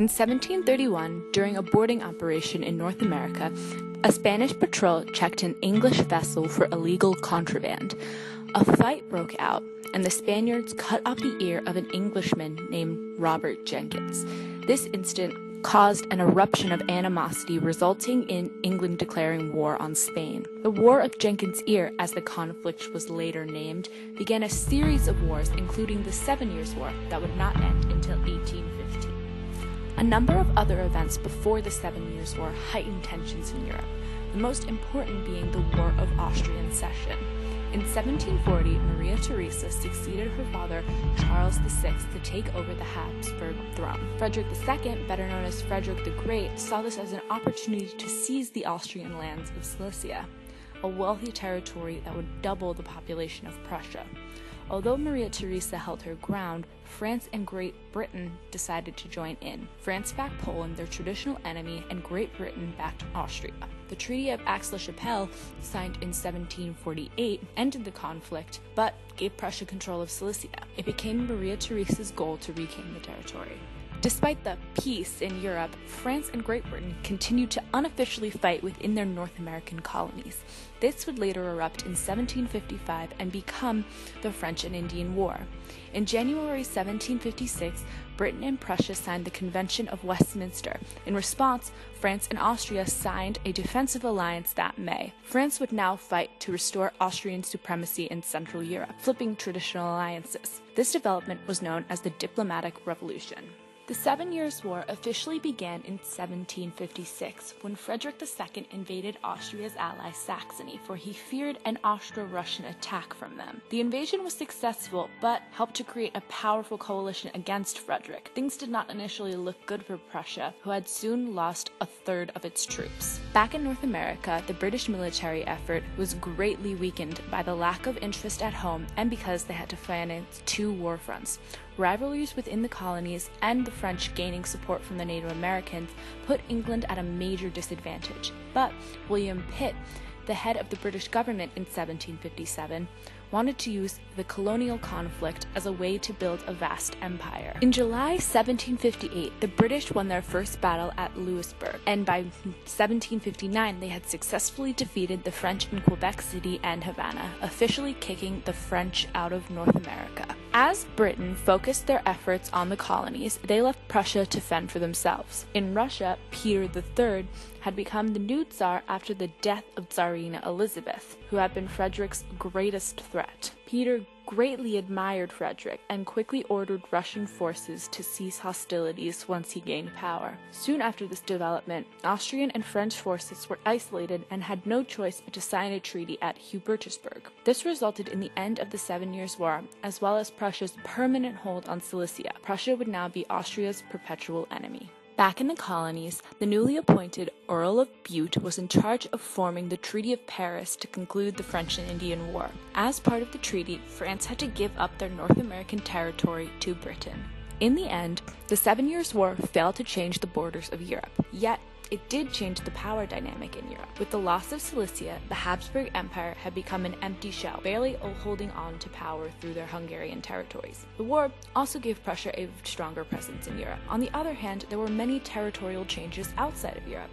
In 1731, during a boarding operation in North America, a Spanish patrol checked an English vessel for illegal contraband. A fight broke out, and the Spaniards cut off the ear of an Englishman named Robert Jenkins. This incident caused an eruption of animosity, resulting in England declaring war on Spain. The War of Jenkins' Ear, as the conflict was later named, began a series of wars, including the 7 Years' War, that would not end until 1815. A number of other events before the 7 Years' War heightened tensions in Europe, the most important being the War of Austrian Succession. In 1740, Maria Theresa succeeded her father, Charles VI, to take over the Habsburg throne. Frederick II, better known as Frederick the Great, saw this as an opportunity to seize the Austrian lands of Silesia, a wealthy territory that would double the population of Prussia. Although Maria Theresa held her ground, France and Great Britain decided to join in. France backed Poland, their traditional enemy, and Great Britain backed Austria. The Treaty of Aix-la-Chapelle, signed in 1748, ended the conflict, but gave Prussia control of Silesia. It became Maria Theresa's goal to reclaim the territory. Despite the peace in Europe, France and Great Britain continued to unofficially fight within their North American colonies. This would later erupt in 1755 and become the French and Indian War. In January 1756, Britain and Prussia signed the Convention of Westminster. In response, France and Austria signed a defensive alliance that May. France would now fight to restore Austrian supremacy in Central Europe, flipping traditional alliances. This development was known as the Diplomatic Revolution. The 7 Years' War officially began in 1756, when Frederick II invaded Austria's ally Saxony, for he feared an Austro-Russian attack from them. The invasion was successful, but helped to create a powerful coalition against Frederick. Things did not initially look good for Prussia, who had soon lost a third of its troops. Back in North America, the British military effort was greatly weakened by the lack of interest at home and because they had to finance 2 war fronts. Rivalries within the colonies and the French gaining support from the Native Americans put England at a major disadvantage. But William Pitt, the head of the British government in 1757, wanted to use the colonial conflict as a way to build a vast empire. In July 1758, the British won their first battle at Louisbourg, and by 1759 they had successfully defeated the French in Quebec City and Havana, officially kicking the French out of North America. As Britain focused their efforts on the colonies, they left Prussia to fend for themselves. In Russia, Peter III had become the new Tsar after the death of Tsarina Elizabeth, who had been Frederick's greatest threat. Peter greatly admired Frederick and quickly ordered Russian forces to cease hostilities once he gained power. Soon after this development, Austrian and French forces were isolated and had no choice but to sign a treaty at Hubertusburg. This resulted in the end of the 7 Years' War, as well as Prussia's permanent hold on Silesia. Prussia would now be Austria's perpetual enemy. Back in the colonies, the newly appointed Earl of Bute was in charge of forming the Treaty of Paris to conclude the French and Indian War. As part of the treaty, France had to give up their North American territory to Britain. In the end, the 7 Years' War failed to change the borders of Europe, yet it did change the power dynamic in Europe. With the loss of Silesia, the Habsburg Empire had become an empty shell, barely holding on to power through their Hungarian territories. The war also gave Prussia a stronger presence in Europe. On the other hand, there were many territorial changes outside of Europe.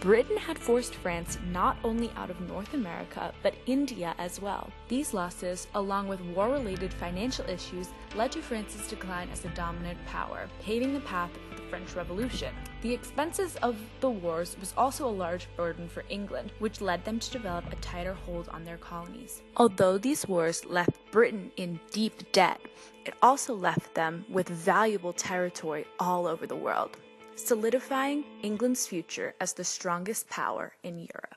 Britain had forced France not only out of North America, but India as well. These losses, along with war-related financial issues, led to France's decline as a dominant power, paving the path for the French Revolution. The expenses of the wars was also a large burden for England, which led them to develop a tighter hold on their colonies. Although these wars left Britain in deep debt, it also left them with valuable territory all over the world, solidifying England's future as the strongest power in Europe.